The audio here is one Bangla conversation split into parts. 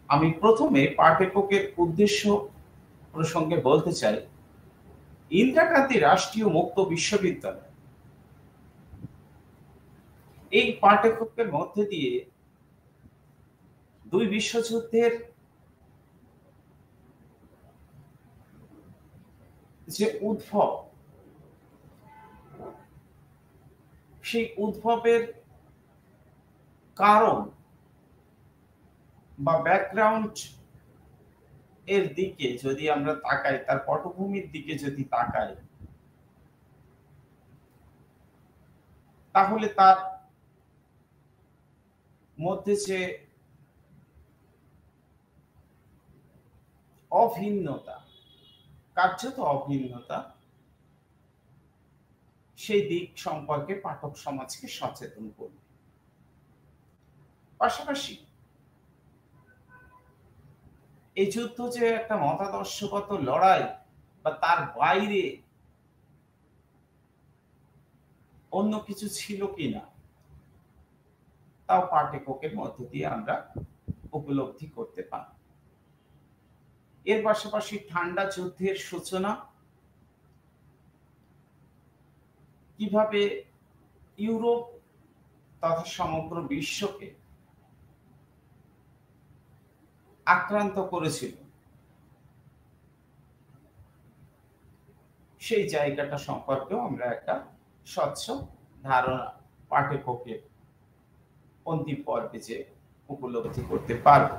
আমি প্রথমে পাঠ্যপুস্তকের উদ্দেশ্য প্রসঙ্গে বলতে চাই, ইন্দিরা গান্ধী রাষ্ট্রীয় মুক্ত বিশ্ববিদ্যালয় এই পাঠ্যপুস্তকের মধ্যে দিয়ে দুই বিশ্বযুদ্ধের যে উদ্ভব, সেই উদ্ভবের কারণ বা ব্যাকগ্রাউন্ড এর দিকে যদি আমরা তাকাই, তার পটভূমির দিকে যদি তাকাই, তাহলে তার মধ্যে যে অভিন্নতা, কার্যত অভিন্নতা, সেই দিক সম্পর্কে পাঠক সমাজকে সচেতন করবে। পাশাপাশি এই যুদ্ধ যে একটা মতাদর্শগত লড়াই বা তার বাইরে অন্য কিছু ছিল কিনা, তাও পাঠ্যপুস্তকের মধ্য দিয়ে আমরা উপলব্ধি করতে পারি। এর পাশাপাশি ঠান্ডা যুদ্ধের সূচনা, কিভাবে ইউরোপ তথা সমগ্র বিশ্বকে আক্রান্ত করেছিল, সেই জায়গাটা সম্পর্কেও আমরা একটা স্বচ্ছ ধারণা পাঠ্যপুস্তকের অন্তিম পর্বে যে উপলব্ধি করতে পারব।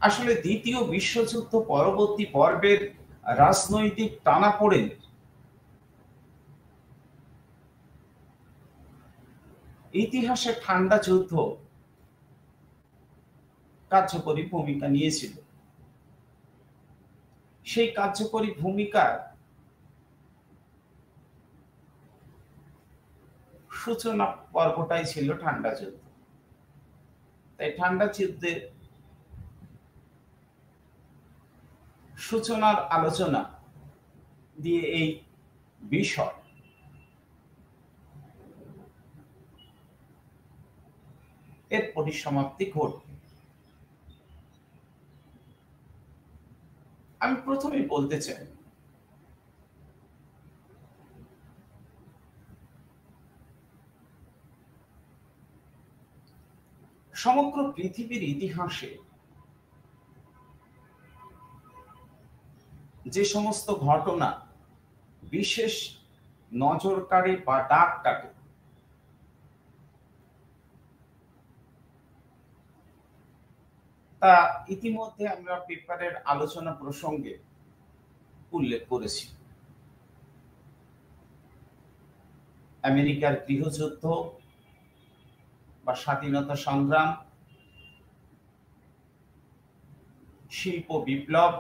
আসলে দ্বিতীয় বিশ্বযুদ্ধ পরবর্তী পর্বের রাজনৈতিক টানাপোড়েন ইতিহাসে ঠান্ডা যুদ্ধ কার্যকরী ভূমিকা নিয়েছিল। সেই কার্যকরী ভূমিকার সূচনা পর্বটাই ছিল ঠান্ডা যুদ্ধ। তাই ঠান্ডা যুদ্ধের সূচনার আলোচনা দিয়ে এই বিষয় এর পরিসমাপ্তি ঘটবে। আমি প্রথমেই বলতে চাই, সমগ্র পৃথিবীর ইতিহাসে যে সমস্ত ঘটনা বিশেষ নজর কাড়ে বা দাগ কাটে, তা ইতিমধ্যে আমরা পেপারের আলোচনা প্রসঙ্গে উল্লেখ করেছি। আমেরিকার গৃহযুদ্ধ বা স্বাধীনতা সংগ্রাম, শিল্প বিপ্লব,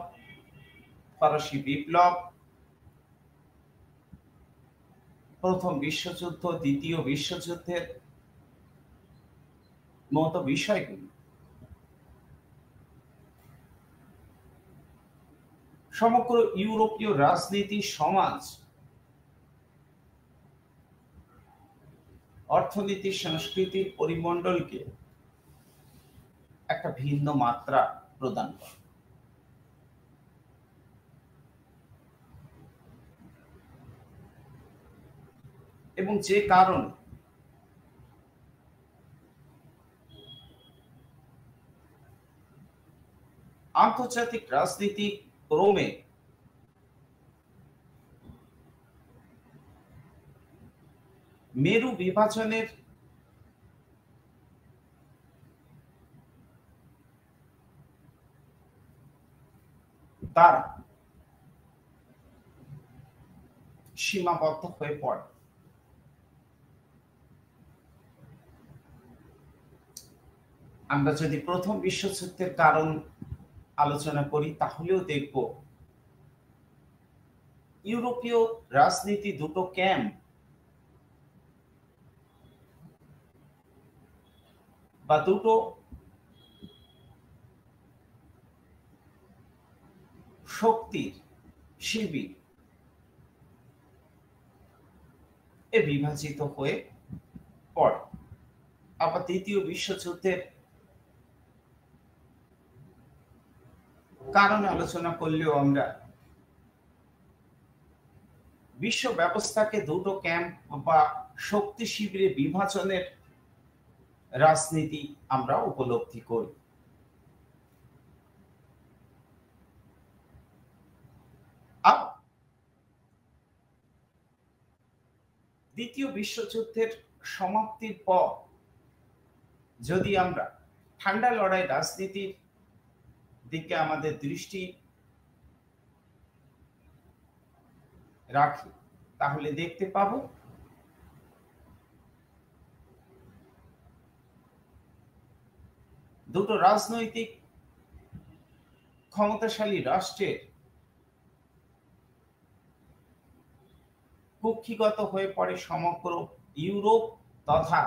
ফরাসি বিপ্লব, প্রথম বিশ্বযুদ্ধ, দ্বিতীয় বিশ্বযুদ্ধের মতো বিষয়গুলি সমগ্র ইউরোপীয় রাজনীতি, সমাজ, অর্থনীতি, সংস্কৃতির পরিমণ্ডলকে একটা ভিন্ন মাত্রা প্রদান করে। এবং যে কারণ আন্তর্জাতিক রাজনীতি ক্রমে মেরু বিভাজনের দ্বারা সীমাবদ্ধ হয়ে পড়ে। আমরা যদি প্রথম বিশ্বযুদ্ধের কারণ আলোচনা করি, তাহলেও দেখব ইউরোপীয় রাজনীতি দুটো ক্যাম্প বা দুটো শক্তির শিবির এ বিভাজিত হয়ে পড়ে। আবার দ্বিতীয় বিশ্বযুদ্ধের কারণ আলোচনা করলেও আমরা বিশ্ব ব্যবস্থাকে দুটো ক্যাম্প বা শক্তি শিবিরে বিভাজনের রাজনীতি আমরা উপলব্ধি করি। দ্বিতীয় বিশ্বযুদ্ধের সমাপ্তির পর যদি আমরা ঠান্ডা লড়াই রাজনীতির দিকে আমাদের দৃষ্টি রাখি, তাহলে দেখতে পাব দুটো রাজনৈতিক ক্ষমতাশালী রাষ্ট্রের কুক্ষিগত হয়ে পড়ে সমগ্র ইউরোপ তথা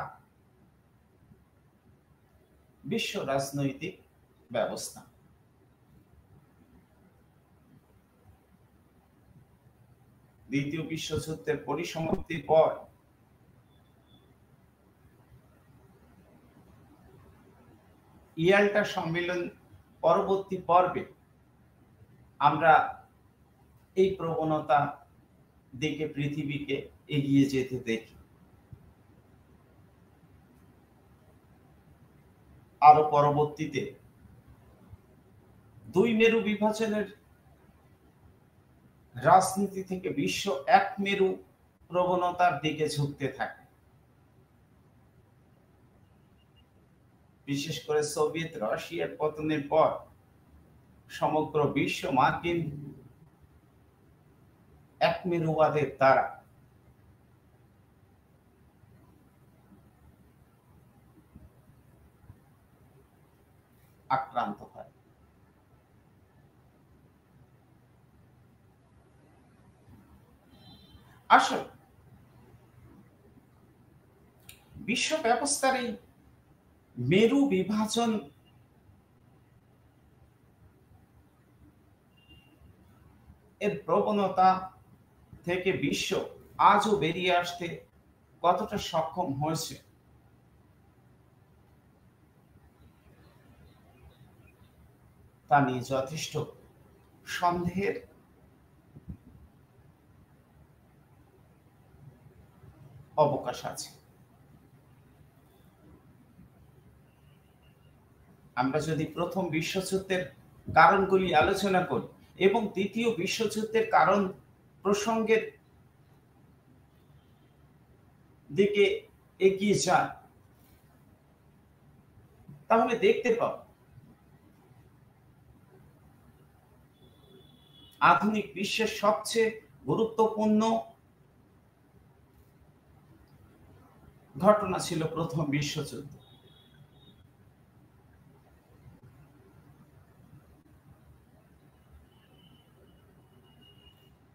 বিশ্ব রাজনৈতিক ব্যবস্থা। দ্বিতীয় বিশ্বযুদ্ধের পরিসমাপ্তির পর ইয়াল্টা সম্মেলন পরবর্তী পর্বে আমরা এই প্রবণতা দিকে পৃথিবীকে এগিয়ে যেতে দেখি। আরো পরবর্তীতে দুই মেরু বিভাজনের রাজনীতি থেকে বিশ্ব এক মেরু প্রবণতার দিকে ঝুঁকতে থাকে। বিশেষ করে সোভিয়েত রাশিয়ার পতনের পর সমগ্র বিশ্ব মার্কিন এক মেরুবাদের দ্বারা আক্রান্ত হয়। আসলে বিশ্ব ব্যবস্থার এই মেরু বিভাজন এর প্রবণতা থেকে বিশ্ব আজও বেরিয়ে আসতে কতটা সক্ষম হয়েছে তা নিয়ে যথেষ্ট সন্দেহের অবকাশ আছে। আমরা যদি প্রথম বিশ্বযুদ্ধের কারণগুলি আলোচনা করি এবং দ্বিতীয় বিশ্বযুদ্ধের কারণ প্রসঙ্গের দিকে এগিয়ে যান, তাহলে দেখতে পাব আধুনিক বিশ্বের সবচেয়ে গুরুত্বপূর্ণ ঘটনা ছিল প্রথম বিশ্বযুদ্ধ।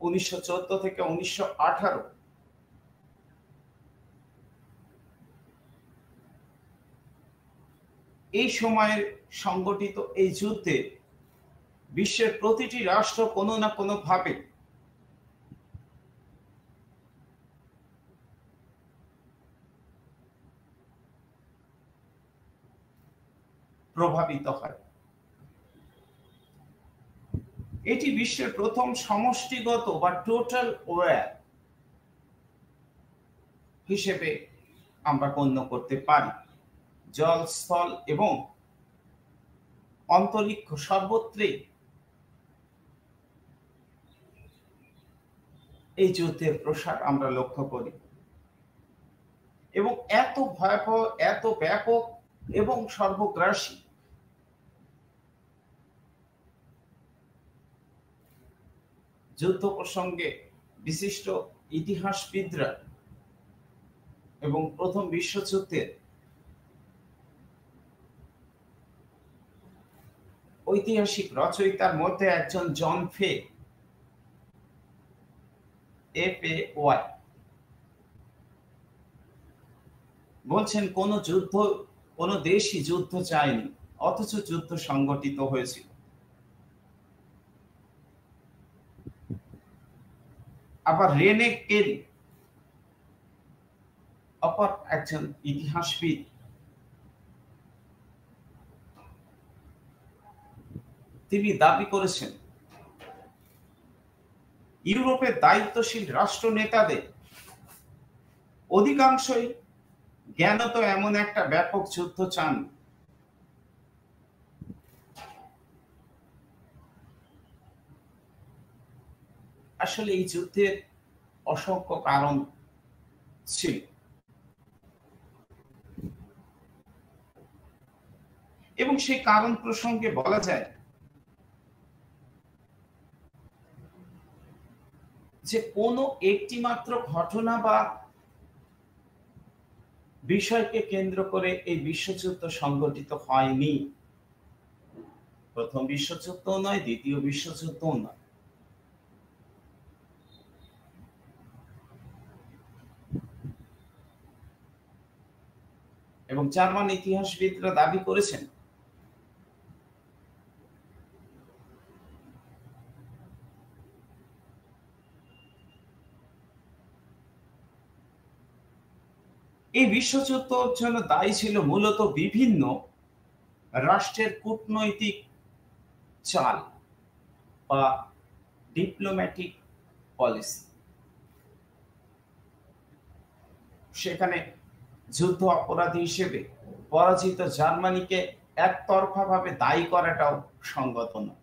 উনিশশো 14 থেকে 1918 এই সময়ের সংগঠিত এই যুদ্ধে বিশ্বের প্রতিটি রাষ্ট্র কোনো না কোনো ভাবে প্রভাবিত হয়। এটি বিশ্বের প্রথম সমষ্টিগত বা টোটাল ওয়ার হিসেবে আমরা গণ্য করতে পারি। জল, স্থল এবং অন্তরিক্ষ সর্বত্রই এই যুদ্ধের প্রসার আমরা লক্ষ্য করি এবং এত ভয়াবহ, এত ব্যাপক এবং সর্বগ্রাসী যুদ্ধ প্রসঙ্গে বিশিষ্ট ইতিহাসবিদরা এবং প্রথম বিশ্বযুদ্ধের ঐতিহাসিক রচয়িতার মধ্যে একজন জন ফে FAY বলছেন কোন দেশই যুদ্ধ চায়নি, অথচ যুদ্ধ সংগঠিত হয়েছিল। আবার রেনে কেলি অপর একজন ইতিহাসবিদ তিনি দাবি করেছেন ইউরোপের দায়িত্বশীল রাষ্ট্র নেতাদের অধিকাংশই জ্ঞানত এমন একটা ব্যাপক যুদ্ধ চান আসলে এই যুদ্ধের অসংখ্য কারণ ছিল এবং সেই কারণ প্রসঙ্গে বলা যায় যে কোনো একটি মাত্র ঘটনা বা বিষয়কে কেন্দ্র করে এই বিশ্বযুদ্ধ সংঘটিত হয়নি। প্রথম বিশ্বযুদ্ধ নয়, দ্বিতীয় বিশ্বযুদ্ধ নয়। এবং জার্মান ইতিহাসবিদরা দাবি করেছেন এই বিশ্বযুদ্ধের জন্য দায়ী ছিল মূলত বিভিন্ন রাষ্ট্রের কূটনৈতিক চাল বা ডিপ্লোম্যাটিক পলিসি। সেখানে যুদ্ধ অপরাধী হিসেবে পরাজিত জার্মানিকে একতরফাভাবে দায়ী করাটাও সঙ্গত নয়।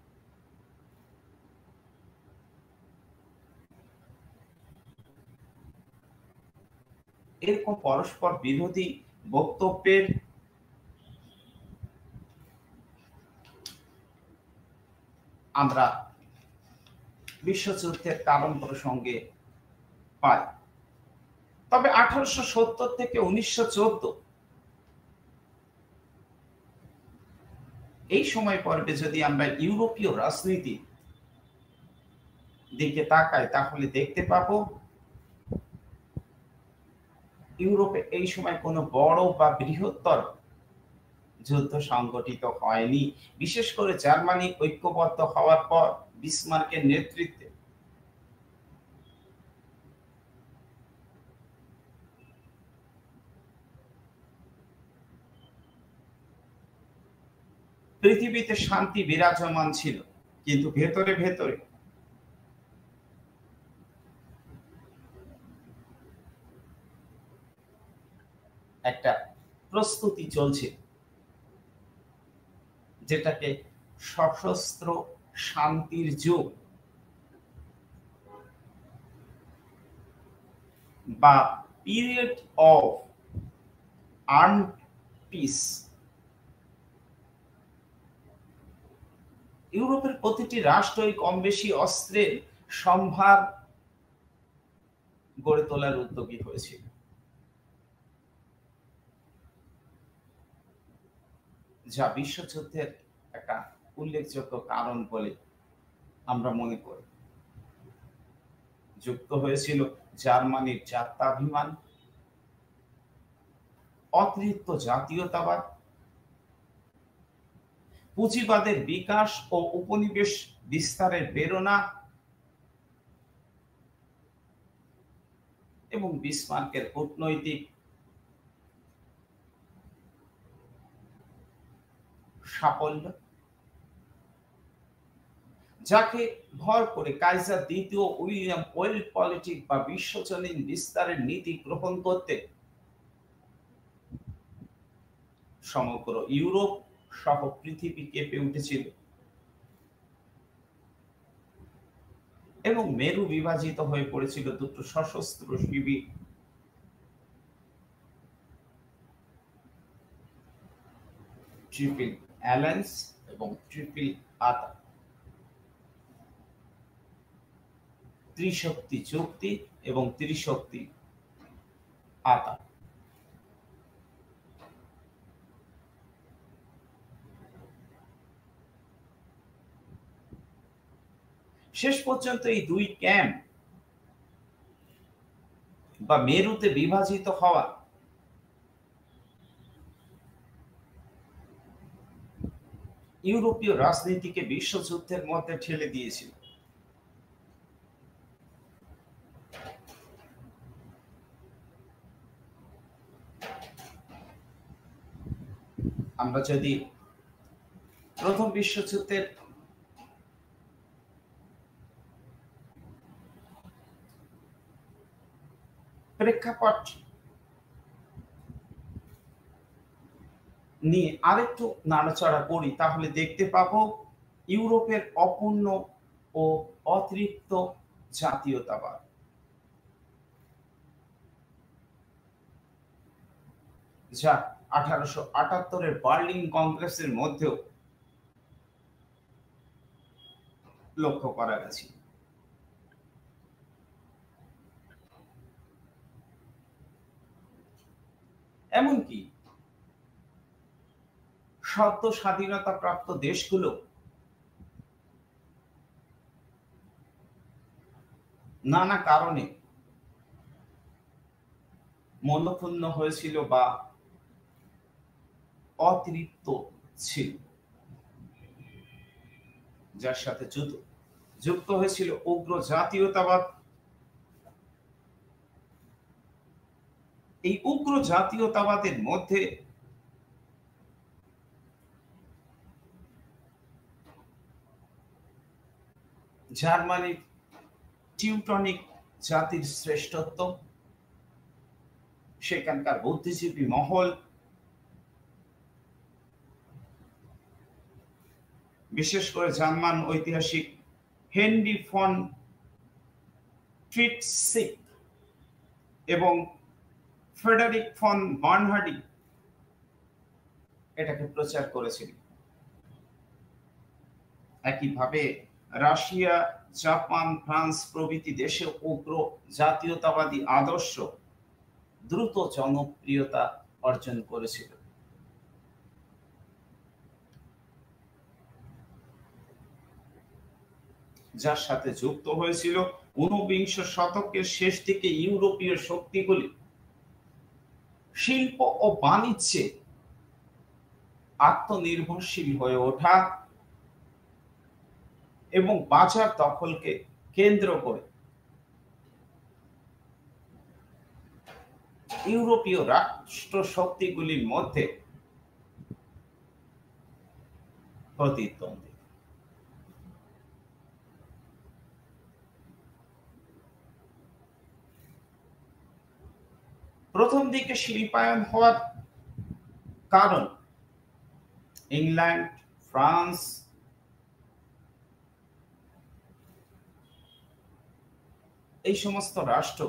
এরকম পরস্পর বিরোধী বক্তব্যের আমরা বিশ্বযুদ্ধের কারণ প্রসঙ্গে পাই। তবে 1870 থেকে 1914 এই সময় পর্বে যদি আমরা ইউরোপীয় রাজনীতি দিকে তাকাই তাহলে দেখতে পাবো ইউরোপে এই সময় কোনো বড় বা বৃহত্তর যুদ্ধ সংগঠিত হয়নি। বিশেষ করে জার্মানি ঐক্যবদ্ধ হওয়ার পর বিসমার্কের নেতৃত্বে পৃথিবীতে শান্তি বিরাজমান ছিল, কিন্তু ভেতরে ভেতরে একটা প্রস্তুতি চলছে যেটাকে সশস্ত্র শান্তির যুগ বা পিরিয়ড অফ আর্মড পিস। ইউরোপের প্রতিটি রাষ্ট্রই কম বেশি অস্ত্রের সম্ভার গড়ে তোলার উদ্যোগী হয়েছিল। যা বিশ্বযুদ্ধের একটা উল্লেখযোগ্য কারণ বলে আমরা মনে করি। যুক্ত হয়েছিল জার্মানির জাত্যাভিমান, অতৃপ্ত জাতীয়তাবাদ, পুঁজিবাদের বিকাশ ও উপনিবেশ বিস্তারের প্রেরণা এবং বিসমার্কের কূটনৈতিক সাফল্য, যাকে ভর করে কাইজার দ্বিতীয় উইলিয়াম ওয়েল্ড পলিটিক বা বিশ্বজনীন বিস্তারের নীতি গ্রহণ করতে সমগ্র ইউরোপ সহ পৃথিবী কেঁপে উঠেছিল এবং মেরু বিভাজিত হয়ে পড়েছিল দুটো সশস্ত্র শিবির। ট্রিপল অ্যালায়েন্স এবং ট্রিপল আতা, ত্রিশক্তি চুক্তি এবং ত্রিশক্তি আতা। শেষ পর্যন্ত এই দুই ক্যাম্প বা মেরুতে বিভাজিত হওয়া ইউরোপীয় রাজনীতিকে বিশ্বযুদ্ধের মধ্যে ঠেলে দিয়েছিল। আমরা যদি প্রথম বিশ্বযুদ্ধের প্রেক্ষাপট নিয়ে আরেকটু নাড়াচাড়া করি, তাহলে দেখতে পাবো ইউরোপের অপূর্ণ ও অতৃপ্ত জাতীয়তাবাদ, যা 1878-এর বার্লিন কংগ্রেসের মধ্যেও লক্ষ্য করা গেছে। এমনকি সদ্য স্বাধীনতা প্রাপ্ত দেশগুলো নানা কারণে মনক্ষুণ্ণ হয়েছিল বা অতৃপ্ত ছিল, যার সাথে যুক্ত হয়েছিল উগ্র জাতীয়তাবাদ। এই উগ্র জাতীয়তাবাদের মধ্যে জার্মানির টিউটনিক জাতির শ্রেষ্ঠত্ব, সেখানকার বুদ্ধিজীবী মহল, বিশেষ করে জার্মান ঐতিহাসিক হেনরি ফন ট্রিটসিক এবং ফ্রেডারিক ফন বার্নহার্ডি এটাকে প্রচার করেছিলেন। একইভাবে রাশিয়া, জাপান, ফ্রান্স প্রভৃতি দেশে উগ্র জাতীয়তাবাদী আদর্শ দ্রুত জনপ্রিয়তা অর্জন করেছিল। যার সাথে যুক্ত হয়েছিল 19বিংশ শতকের শেষ দিকে ইউরোপীয় শক্তিগুলি শিল্প ও বাণিজ্যে আত্মনির্ভরশীল হয়ে ওঠা এবং বাজার দখলকে কেন্দ্র করে ইউরোপীয় রাষ্ট্র শক্তিগুলির মধ্যে প্রতিদ্বন্দ্বী। প্রথম দিকে শিল্পায়ন হওয়ার কারণ ইংল্যান্ড, ফ্রান্স, এই সমস্ত রাষ্ট্র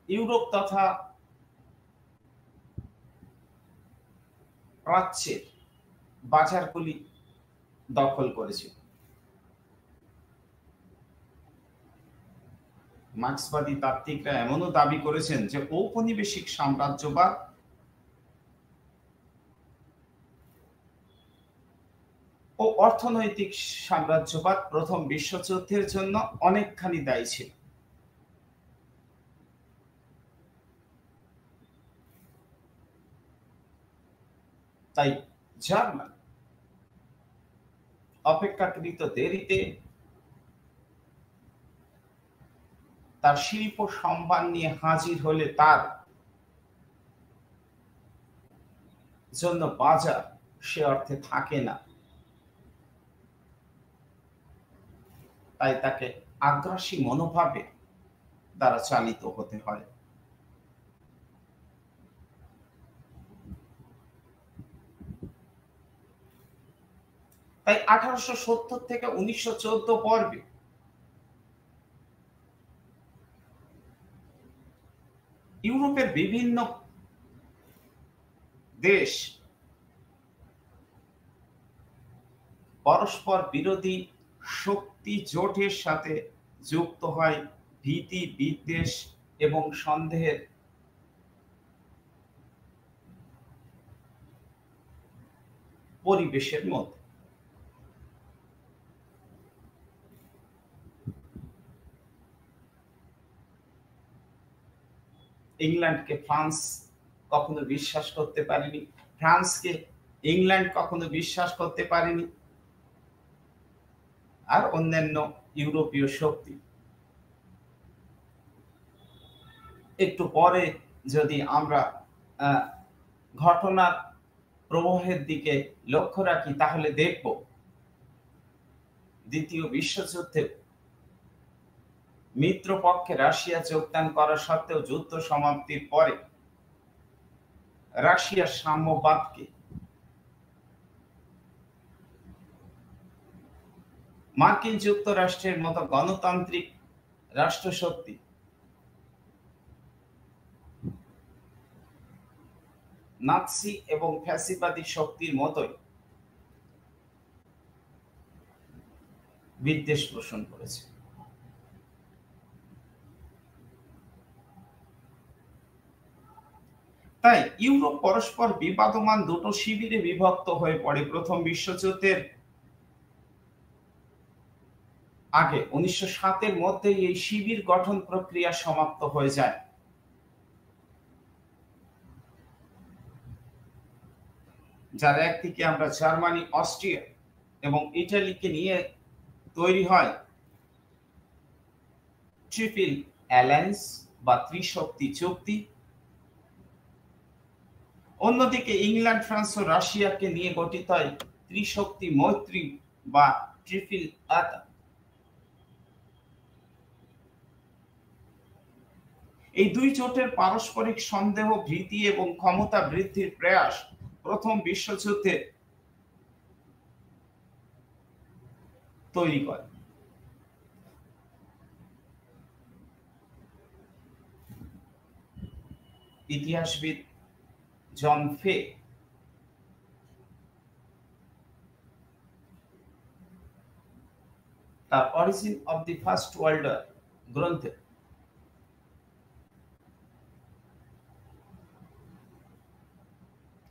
ইউরোপ তথা প্রাচ্যের বাজারগুলি দখল করেছিল। মার্ক্সবাদী তাত্ত্বিকরা এমনও দাবি করেছেন যে ঔপনিবেশিক সাম্রাজ্যবাদ ও অর্থনৈতিক সাম্রাজ্যবাদ প্রথম বিশ্বযুদ্ধের জন্য অনেকখানি দায়ী ছিল। তাই জার্মান অপেক্ষাকৃত দেরিতে তার শিল্প সম্ভার নিয়ে হাজির হলে তার জন্য বাজার সে অর্থে থাকে না, তাই তাকে আগ্রাসী মনোভাবে দ্বারা চালিত হতে হয়। তাই 1870 থেকে 1914 পর্বে ইউরোপের বিভিন্ন দেশ পরস্পর বিরোধী শক্তি জোটের সাথে যুক্ত হয় ভীতি, বিদ্বেষ এবং সন্দেহের পরিবেশের মধ্যে। ইংল্যান্ডকে ফ্রান্স কখনো বিশ্বাস করতে পারেনি, ফ্রান্সকে ইংল্যান্ড কখনো বিশ্বাস করতে পারেনি, আর অন্যান্য ইউরোপীয় শক্তি। একটু পরে যদি আমরা ঘটনার প্রবাহের দিকে লক্ষ্য রাখি, তাহলে দেখব দ্বিতীয় বিশ্বযুদ্ধে মিত্রপক্ষে রাশিয়া যোগদান করা সত্ত্বেও যুদ্ধ সমাপ্তির পরে রাশিয়ার সাম্যবাদকে মার্কিন যুক্তরাষ্ট্রের মতো গণতান্ত্রিক রাষ্ট্রশক্তি নাৎসি এবং ফ্যাসিবাদী শক্তির মতোই বিদ্বেষ পোষণ করেছে। তাই ইউরোপ পরস্পর বিবাদমান দুটো শিবিরে বিভক্ত হয়ে পড়ে। প্রথম বিশ্বযুদ্ধের আগে 1907-এর মধ্যে এই শিবির গঠন প্রক্রিয়া সমাপ্ত হয়ে যায়। যার একদিকে আমরা জার্মানি, অস্ট্রিয়া এবং ইটালিকে নিয়ে তৈরি হয় ট্রিপল অ্যালায়েন্স বা ত্রিশক্তি চুক্তি, অন্যদিকে ইংল্যান্ড, ফ্রান্স ও রাশিয়াকে নিয়ে গঠিত হয় ত্রিশক্তি মৈত্রী বা ট্রিপল আতা। এই দুই জোটের পারস্পরিক সন্দেহ, ভীতি এবং ক্ষমতা বৃদ্ধির প্রয়াস প্রথম বিশ্বযুদ্ধে তৈরি করে। ইতিহাসবিদ জন ফে তার origin of the First World War গ্রন্থে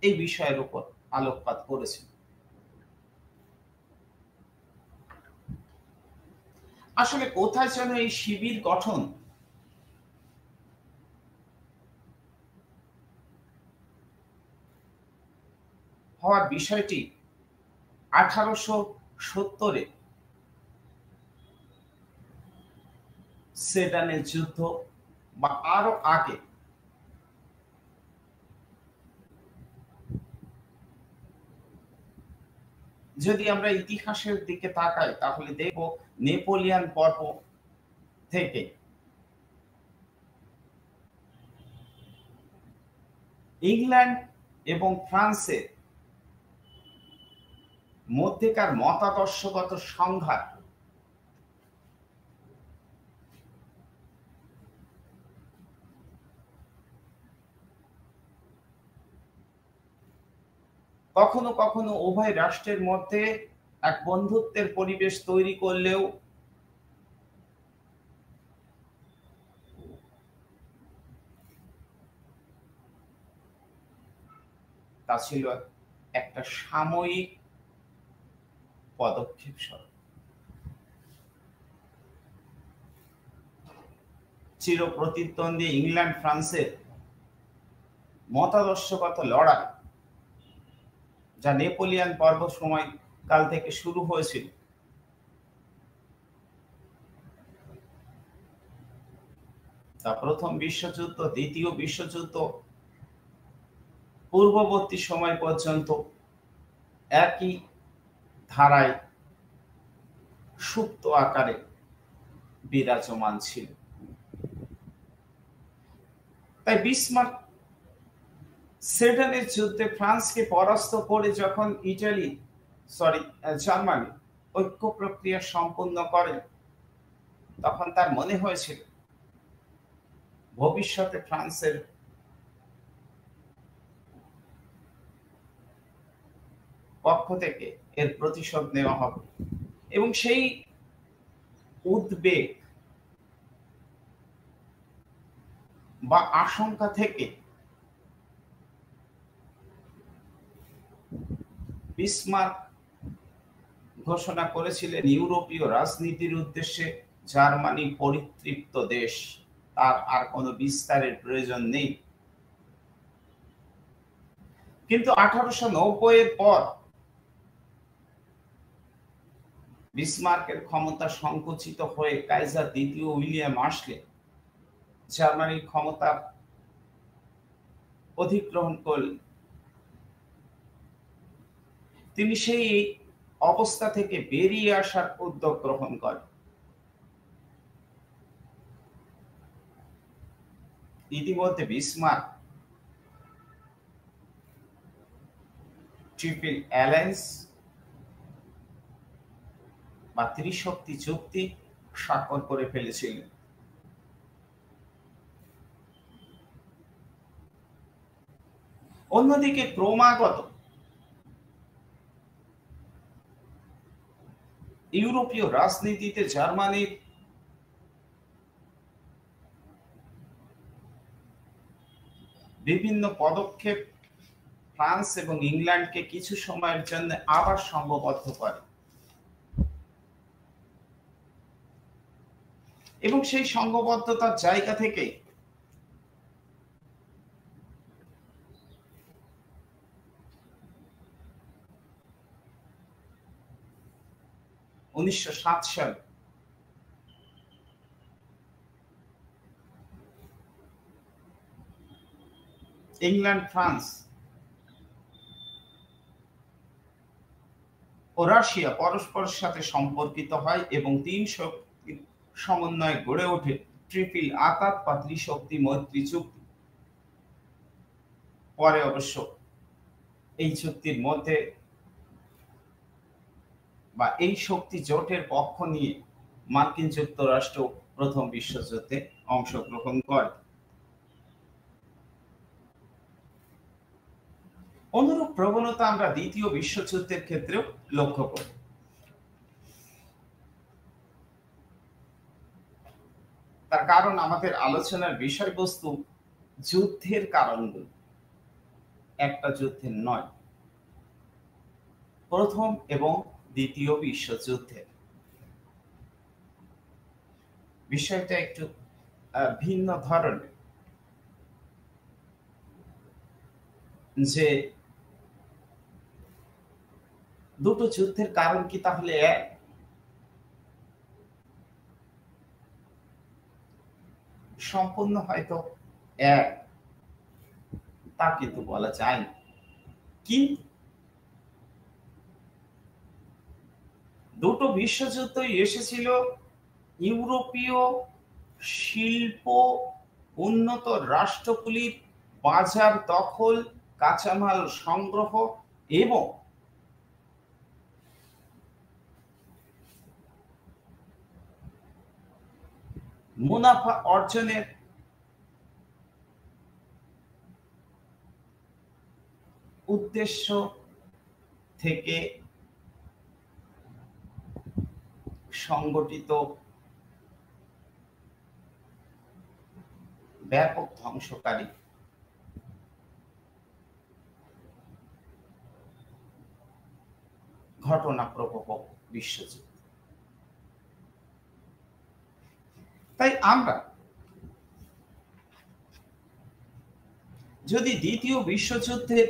এই বিষয়ের উপর আলোকপাত করেছেন। আসলে কোথায় যেন এই শিবির গঠন হওয়ার বিষয়টি 1870-এ সেডানের যুদ্ধ বা আরো আগে যদি আমরা ইতিহাসের দিকে তাকাই, তাহলে দেখব নেপোলিয়ান পর্ব থেকে ইংল্যান্ড এবং ফ্রান্সের মধ্যেকার মতাদর্শগত সংঘাত কখনো কখনো উভয় রাষ্ট্রের মধ্যে এক বন্ধুত্বের পরিবেশ তৈরি করলেও তা ছিল একটা সাময়িক পদক্ষেপ স্বরূপ। চির প্রতিদ্বন্দ্বী ইংল্যান্ড ফ্রান্সের মতাদর্শগত লড়াই, যা নেপোলিয়ান পর্ব সময়কাল থেকে শুরু হয়েছিল, তা প্রথম বিশ্বযুদ্ধ, দ্বিতীয় বিশ্বযুদ্ধ পূর্ববর্তী সময় পর্যন্ত একই ধারায় সুপ্ত আকারে বিরাজমান ছিল। তাই বিসমার্ক সেডানের যুদ্ধে ফ্রান্সকে পরাস্ত করে যখন জার্মানি ঐক্য প্রক্রিয়া সম্পূর্ণ করে, তখন তার মনে হয়েছিল ভবিষ্যতে ফ্রান্সের পক্ষ থেকে এর প্রতিশোধ নেওয়া হবে, এবং সেই উদ্বেগ বা আশঙ্কা থেকে বিসমার্ক ঘোষণা করেছিলেন ইউরোপীয় রাজনীতির উদ্দেশ্যে জার্মানি পরিতৃপ্ত দেশ, তার আর কোনো বিস্তারের প্রয়োজন নেই। কিন্তু 1890-এর পর বিসমার্কের ক্ষমতা সংকুচিত হয়ে কাইজার দ্বিতীয় উইলিয়াম আসলে জার্মানির ক্ষমতা অধিগ্রহণ করলেন তিনি সেই অবস্থা থেকে বেরিয়ে আসার উদ্যোগ গ্রহণ করেন। ইতিমধ্যে বিসমার্ক ট্রিপল অ্যালায়েন্স বা ত্রিশক্তি চুক্তি স্বাক্ষর করে ফেলেছিলেন। অন্যদিকে ক্রমাগত ইউরোপীয় রাজনীতিতে জার্মানির বিভিন্ন পদক্ষেপ ফ্রান্স এবং ইংল্যান্ডকে কিছু সময়ের জন্য আবার সংঘবদ্ধ করে এবং সেই সংঘবদ্ধতার জায়গা থেকে 1907 সালে ইংল্যান্ড, ফ্রান্স ও রাশিয়া পরস্পরের সাথে সম্পর্কিত হয় এবং তিন শক্তির সমন্বয়ে গড়ে ওঠে ট্রিপল আকাত বা ত্রিশক্তি মৈত্রী চুক্তি। পরে অবশ্য এই চুক্তির মধ্যে বা এই শক্তি জোটের পক্ষ নিয়ে মার্কিন যুক্তরাষ্ট্র প্রথম বিশ্বযুদ্ধে অংশগ্রহণ করে। অনুরূপ প্রবণতা আমরা দ্বিতীয় বিশ্বযুদ্ধের ক্ষেত্রেও লক্ষ্য করি। তার কারণ আমাদের আলোচনার বিষয়বস্তু যুদ্ধের কারণগুলো, একটা যুদ্ধের নয়, প্রথম এবং দ্বিতীয় বিশ্বযুদ্ধের। বিষয়টা একটু ভিন্ন ধরনের, যে দুটো যুদ্ধের কারণ কি তাহলে এক? সম্পূর্ণ হয়তো এক, তা কিন্তু বলা যায় না। কিন্তু দুটো বিশ্বযুদ্ধই এসেছিল ইউরোপীয় শিল্প উন্নত রাষ্ট্রগুলির বাজার দখল, কাঁচামাল সংগ্রহ এবং মুনাফা অর্জনের উদ্দেশ্য থেকে সংগঠিত ব্যাপক ধ্বংসকারী ঘটনা প্রবাহ বিশ্বযুদ্ধ। তাই আমরা যদি দ্বিতীয় বিশ্বযুদ্ধের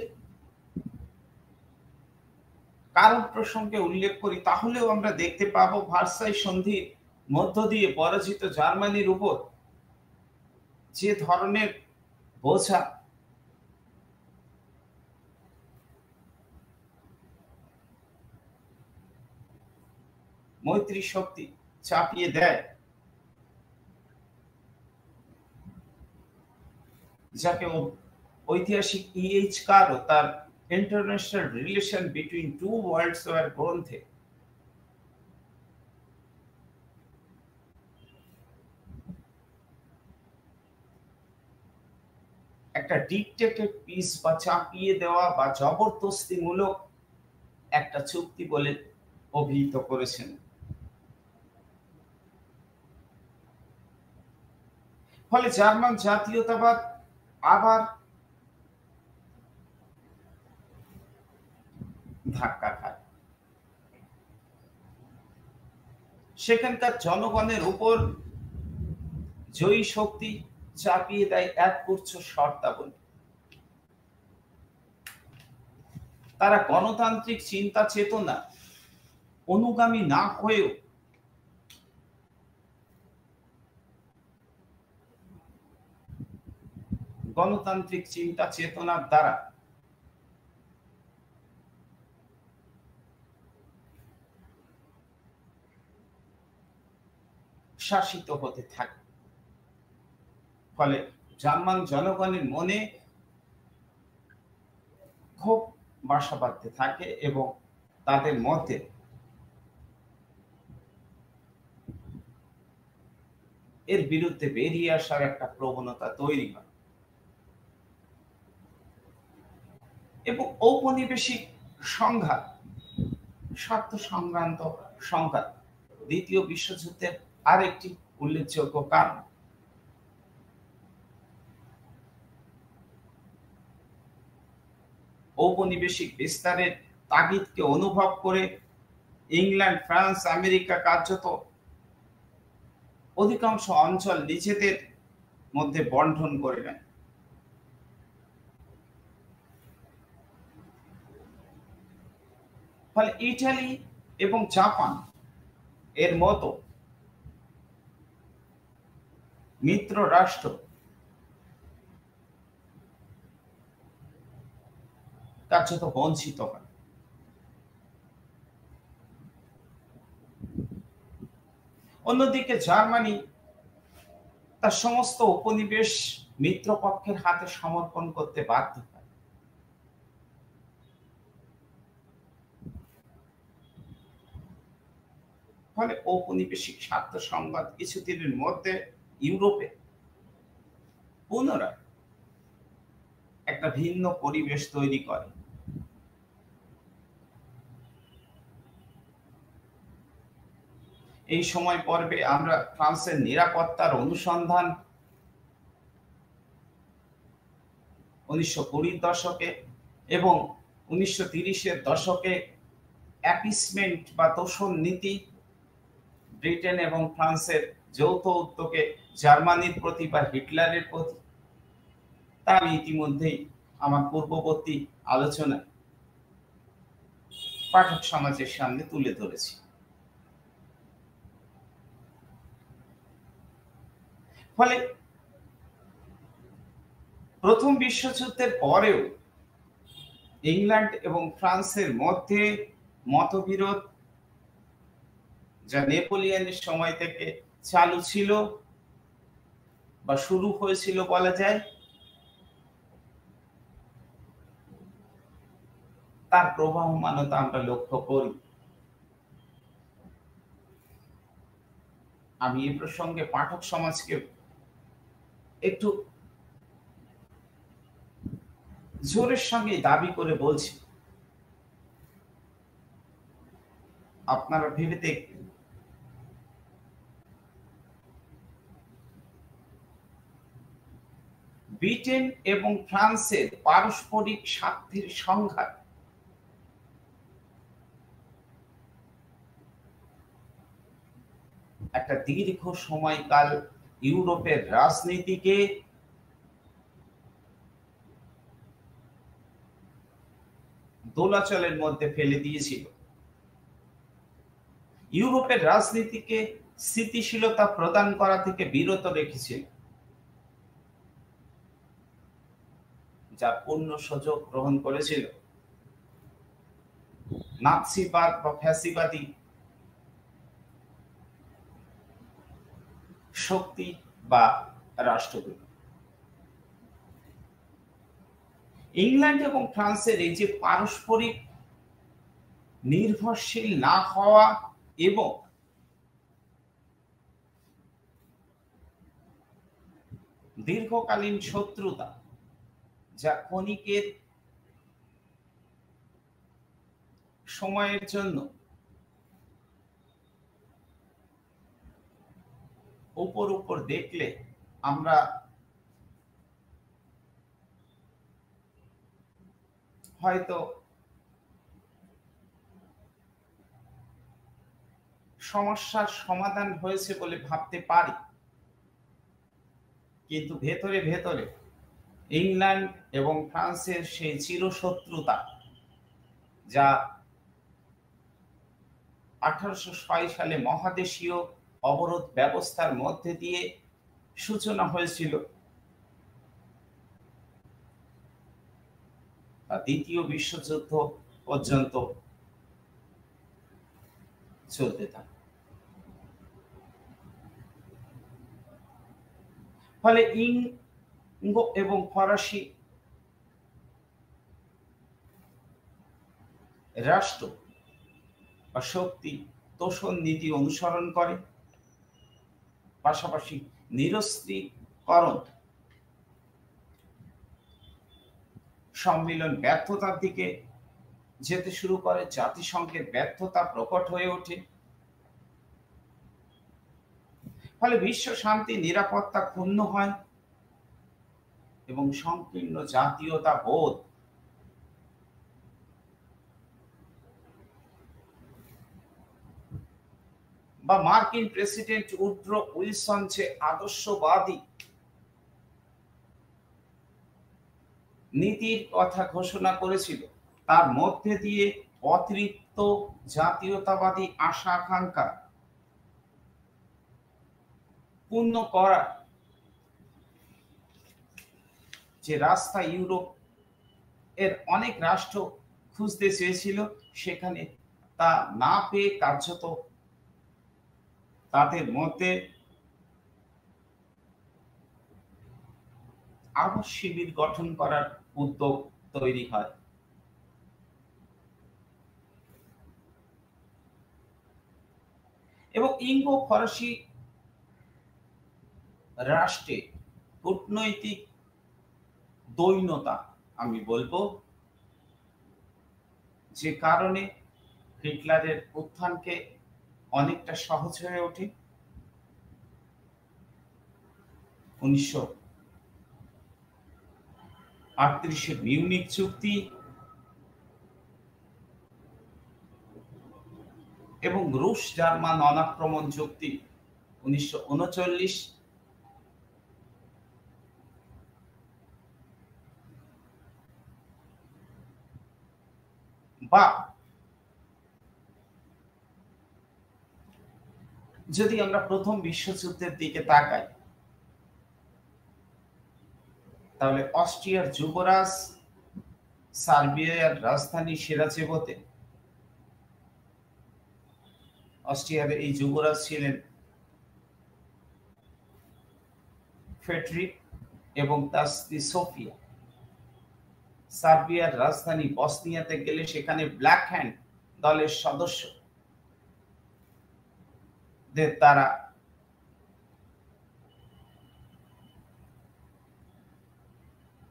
কারণ প্রসঙ্গে উল্লেখ করি, তাহলেও আমরা দেখতে পাবো ভার্সাই সন্ধির মধ্য দিয়ে পরাজিত জার্মানির উপর যে ধরনের বোঝা মৈত্রী শক্তি চাপিয়ে দেয়, যাকে ঐতিহাসিক E.H. কারও তার international relation between two worlds war গ্রন্থে একটা ডিকটেটেড পিস বা চাপিয়ে দেওয়া বা জবরদস্তিমূলক একটা চুক্তি বলে অভিহিত করেছেন। ফলে জার্মান জাতীয়তাবাদ আবার ধাক্কা খায়। সেখানকার জনগণের উপর জয়ী শক্তি চাপিয়ে দেয় এক গুচ্ছ শর্তাবলী। তারা গণতান্ত্রিক চিন্তা চেতনা অনুগামী না হয়েও গণতান্ত্রিক চিন্তা চেতনার দ্বারা শাসিত হতে থাকে। ফলে জার্মান জনগণের মনে ক্ষোভ বাসা বাঁধতে থাকে এবং তাদের মধ্যে এর বিরুদ্ধে বেরিয়ে আসার একটা প্রবণতা তৈরি হয় এবং ঔপনিবেশিক সংঘাত, স্বার্থ সংক্রান্ত সংঘাত দ্বিতীয় বিশ্বযুদ্ধের আরেকটি উল্লেখযোগ্য কারণ। ঔপনিবেশিক বিস্তারের তাগিদকে অনুভব করে ইংল্যান্ড, ফ্রান্স, আমেরিকা কার্যত অধিকাংশ অঞ্চল নিজেদের মধ্যে বণ্টন করে নেয়। ফলে ইটালি এবং জাপান এর মতো মিত্র রাষ্ট্র কার্যত বঞ্চিত হয়। অন্যদিকে জার্মানি তার সমস্ত উপনিবেশ মিত্রপক্ষের হাতে সমর্পণ করতে বাধ্য হয়। ফলে ঔপনিবেশিক স্বার্থ সংঘাত কিছুদিনের মধ্যে ইউরোপে পুনরায় একটা ভিন্ন পরিবেশ তৈরি করে। এই সময় পর্বে আমরা ফ্রান্সের নিরাপত্তার অনুসন্ধান 1920 দশকে এবং 1930-এর দশকে অ্যাপিসমেন্ট বা তোষণ নীতি, ব্রিটেন এবং ফ্রান্সের যৌথ উদ্যোগে জার্মানির প্রতি বা হিটলারের প্রতি, তা আমি ইতিমধ্যেই আমার পূর্ববর্তী আলোচনায় পাঠক সমাজের সামনে তুলে ধরেছি। ফলে প্রথম বিশ্বযুদ্ধের পরেও ইংল্যান্ড এবং ফ্রান্সের মধ্যে মতবিরোধ, যা নেপোলিয়নের সময় থেকে চালু ছিল বা শুরু হয়েছিল বলা যায়, তার প্রবাহমানতা আমরা লক্ষ্য করি। আমি এই প্রসঙ্গে পাঠক সমাজকে একটু জোরের সঙ্গে দাবি করে বলছি, আপনারা ভেবে দেখবেন ব্রিটেন এবং ফ্রান্সের পারস্পরিক স্বার্থের সংঘাত একটা দীর্ঘ সময়কাল ইউরোপের রাজনীতিকে দোলাচলের মধ্যে ফেলে দিয়েছিল। ইউরোপের রাজনীতিকে স্থিতিশীলতা প্রদান করা থেকে বিরত রেখেছিল, যার পূর্ণ সুযোগ গ্রহণ করেছিল নাৎসিবাদ বা ফ্যাসিবাদী শক্তি বা রাষ্ট্রগুলো। ইংল্যান্ড এবং ফ্রান্সের এই যে পারস্পরিক নির্ভরশীল না হওয়া এবং দীর্ঘকালীন শত্রুতা, যা ক্ষণিকের সময়ের জন্য উপর দেখলে আমরা হয়তো সমস্যার সমাধান হয়েছে বলে ভাবতে পারি, কিন্তু ভেতরে ভেতরে ইংল্যান্ড এবং ফ্রান্সের সেই চিরশত্রুতা, যা 1806 সালে মহাদেশীয় অবরোধ ব্যবস্থার মধ্যে দিয়ে সূচনা হয়েছিল, দ্বিতীয় বিশ্বযুদ্ধ পর্যন্ত চলতে থাকে। ফলে ইঙ্গ এবং ফরাসি রাষ্ট্র বা শক্তি তোষণ নীতি অনুসরণ করে, পাশাপাশি নিরস্ত্রীকরণ সম্মিলন ব্যর্থতার দিকে যেতে শুরু করে, জাতিসংঘের ব্যর্থতা প্রকট হয়ে ওঠে। ফলে বিশ্ব শান্তি নিরাপত্তা ক্ষুণ্ণ হয় এবং সংকীর্ণ জাতীয়তা বোধ বা মার্কিন প্রেসিডেন্ট উড্রো উইলসন যে আদর্শবাদী নীতির কথা ঘোষণা করেছিল, তার মধ্যে দিয়ে অতিরিক্ত জাতীয়তাবাদী আশা আকাঙ্ক্ষা পূর্ণ করা যে রাস্তা ইউরোপ এর অনেক রাষ্ট্র খুঁজতে চেয়েছিল, সেখানে তা না পেয়ে কার্যত তাদের মধ্যে আবার শিবির গঠন করার উদ্যোগ তৈরি হয়। এবং ইঙ্গো ফরাসি রাষ্ট্রে কূটনৈতিক দৈন্যতা, আমি বলবো, যে কারণে হিটলারের উত্থানকে অনেকটা সহজ হয়ে ওঠে। 1938 মিউনিক চুক্তি এবং রুশ জার্মান অনাক্রমণ চুক্তি 1939, বা যদি আমরা প্রথম বিশ্বযুদ্ধের দিকে তাকাই, তাহলে অস্ট্রিয়ার যুবরাজ সার্বিয়ার রাজধানী সেরাজেভোতে, অস্ট্রিয়ার এই যুবরাজ ছিলেন ফ্রেডরিক এবং তার স্ত্রী সোফিয়া। সার্বিয়ার রাজধানী বসনিয়াতে গেলে সেখানে ব্ল্যাক হ্যান্ড দলের সদস্য তারা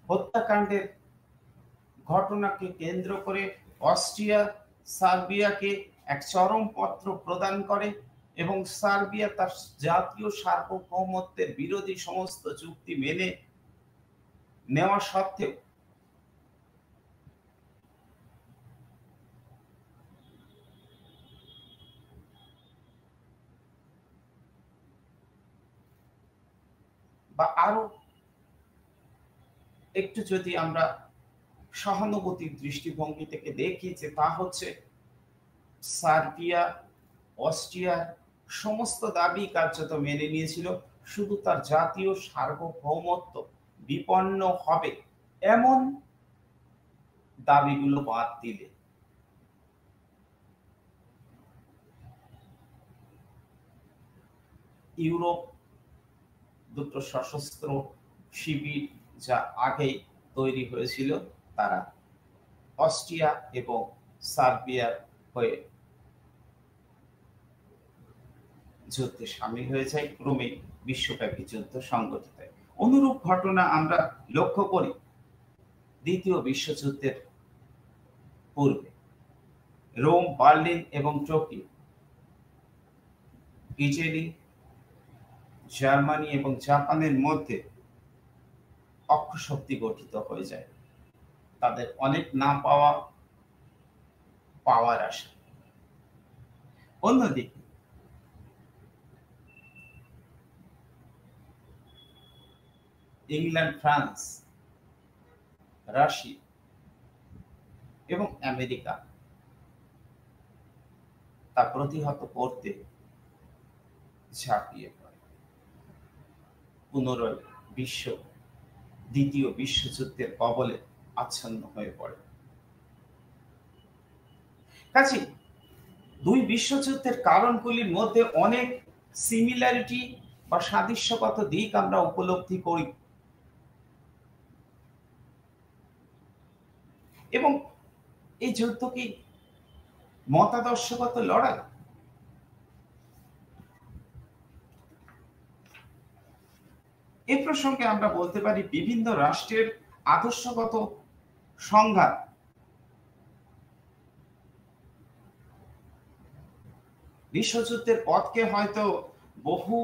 হত্যাকাণ্ডের ঘটনাকে কেন্দ্র করে অস্ট্রিয়া সার্বিয়াকে এক চরমপত্র প্রদান করে এবং সার্বিয়া তার জাতীয় সার্বভৌমত্বের বিরোধী সমস্ত চুক্তি মেনে নেওয়া সত্ত্বেও বা আরো একটু যদি আমরা সহানুভূতির দৃষ্টিভঙ্গি থেকে দেখি, যে তা হচ্ছে সার্বিয়া অস্ট্রিয়ার সমস্ত দাবি কার্যত মেনে নিয়েছিল, শুধু তার জাতীয় সার্বভৌমত্ব বিপন্ন হবে এমন দাবিগুলো বাদ দিলে। ইউরোপ দুটো সশস্ত্র শিবির যা আগেই তৈরি হয়েছিল, তারা অস্ট্রিয়া এবং সার্বিয়ার হয়ে যুদ্ধে সামিল হয়ে যায়, ক্রমে বিশ্বব্যাপী যুদ্ধ সংগঠিত হয়। অনুরূপ ঘটনা আমরা লক্ষ্য করি দ্বিতীয় বিশ্বযুদ্ধের পূর্বে। রোম, বার্লিন এবং টোকিও, ইটালি, জার্মানি এবং জাপানের মধ্যে অক্ষশক্তি গঠিত হয়ে যায়, তাদের অনেক না পাওয়ার আশা। অন্যদিকে ইংল্যান্ড, ফ্রান্স, রাশিয়া এবং আমেরিকা তা প্রতিহত করতে ঝাঁপিয়ে পড়ে। পুনরায় দ্বিতীয় বিশ্বযুদ্ধের কবলে আচ্ছন্ন হয়ে পড়ে। কাজে দুই বিশ্বযুদ্ধের কারণগুলির মধ্যে অনেক সিমিলারিটি বা সাদৃশ্যগত দিক আমরা উপলব্ধি করি। এবং এই যুদ্ধ কি মতাদর্শগত লড়াই? এ প্রসঙ্গে আমরা বলতে পারি বিভিন্ন রাষ্ট্রের আদর্শগত সংঘাত বিশ্বযুদ্ধের পথকে হয়তো বহু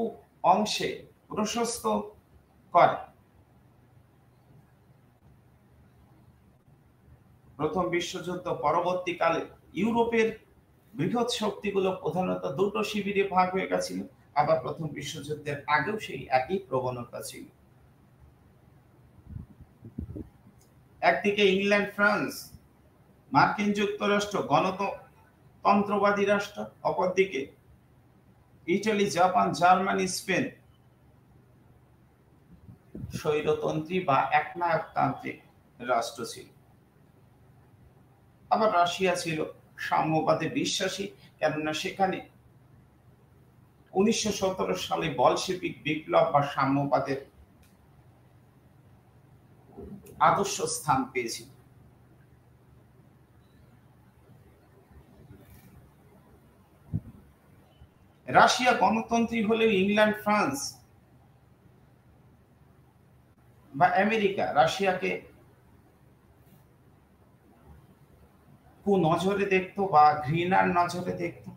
অংশে প্রশস্ত করে। প্রথম বিশ্বযুদ্ধ পরবর্তীকালে ইউরোপের বৃহৎ শক্তিগুলো প্রধানত দুটো শিবিরে ভাগ হয়ে গেছিল, আবার প্রথম বিশ্বযুদ্ধের আগেও সেই একই প্রবণতা ছিল। একদিকে ইংল্যান্ড, ফ্রান্স, মার্কিন যুক্তরাষ্ট্র গণতন্ত্রবাদী রাষ্ট্র, অপরদিকে ইটালি, জাপান, জার্মানি, স্পেন স্বৈরতন্ত্রী বা একনায়কতান্ত্রিক রাষ্ট্র ছিল। আবার রাশিয়া ছিল সাম্যবাদে বিশ্বাসী, কেননা সেখানে 1917 সালে বলশেভিক বিপ্লব বা সাম্যবাদের আদর্শ স্থান পেয়েছিল। রাশিয়া গণতন্ত্রী হলেও ইংল্যান্ড, ফ্রান্স বা আমেরিকা রাশিয়াকে কুনজরে দেখতো বা ঘৃণার নজরে দেখতো।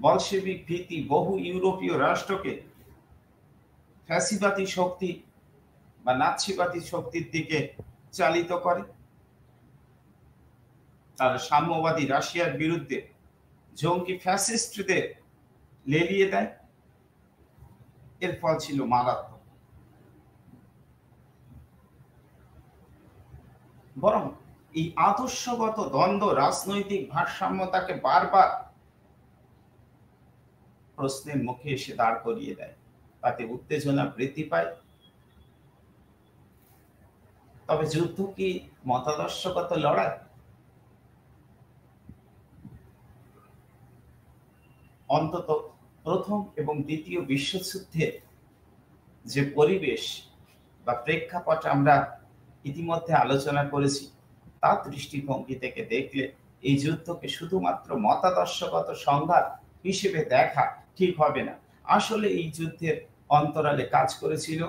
বলশেভিক ভীতি বহু ইউরোপীয় রাষ্ট্রকে ফ্যাসিবাদী শক্তি বা নাৎসিবাদী শক্তির দিকে চালিত করে। তারা সাম্যবাদী রাশিয়ার বিরুদ্ধে জঙ্গি ফ্যাসিস্টদের লেলিয়ে দেয়। এর ফল ছিল মারাত্মক। বরং এই আদর্শগত দ্বন্দ্ব রাজনৈতিক ভারসাম্যতাকে বারবার প্রশ্নের মুখে এসে দাঁড় করিয়ে দেয়, তাতে উত্তেজনা বৃদ্ধি পায়। তবে যুদ্ধ কি মতাদর্শগত লড়াই? অন্তত প্রথম এবং দ্বিতীয় বিশ্বযুদ্ধের যে পরিবেশ বা প্রেক্ষাপট আমরা ইতিমধ্যে আলোচনা করেছি, তার দৃষ্টিভঙ্গি থেকে দেখলে এই যুদ্ধকে শুধুমাত্র মতাদর্শগত সংঘাত হিসেবে দেখা ঠিক হবে না। আসলে এই যুদ্ধের অন্তরালে কাজ করেছিল